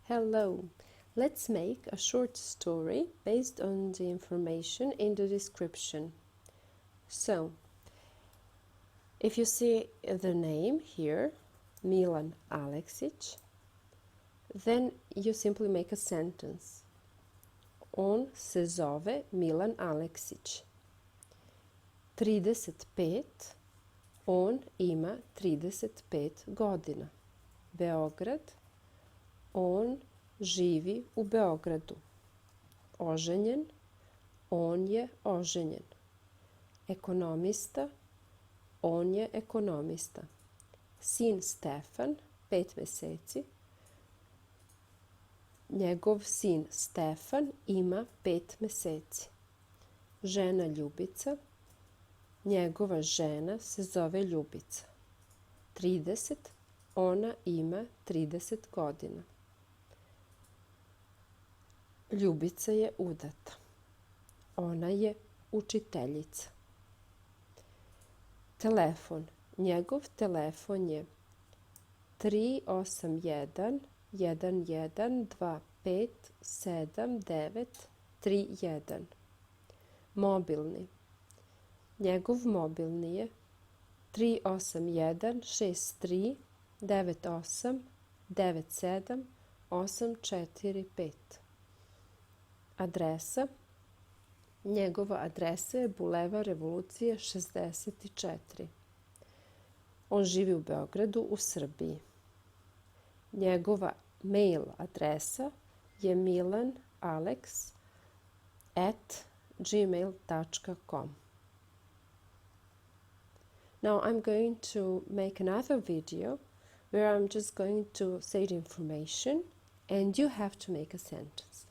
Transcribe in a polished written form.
Hello! Let's make a short story based on the information in the description. So, if you see the name here, Milan Aleksić, then you simply make a sentence. On se zove Milan Aleksić. 35. On ima 35 godina. Beograd. On živi u Beogradu. Oženjen. On je oženjen. Ekonomista. On je ekonomista. Sin Stefan, 5 meseci. Njegov sin Stefan ima 5 meseci. Žena Ljubica. Njegova žena se zove Ljubica. 30. Ona ima 30 godina. Ljubica je udata. Ona je učiteljica. Telefon. Njegov telefon je 381 1125 7931. Mobilni. Njegov mobilni je 381 63 98 97 845. Adresa. Njegova adresa je Bulevar Revolucije 64. On živi u Beogradu u Srbiji. Njegova mail adresa je milanalex@gmail.com. Now I'm going to make another video where I'm just going to say the information and you have to make a sentence.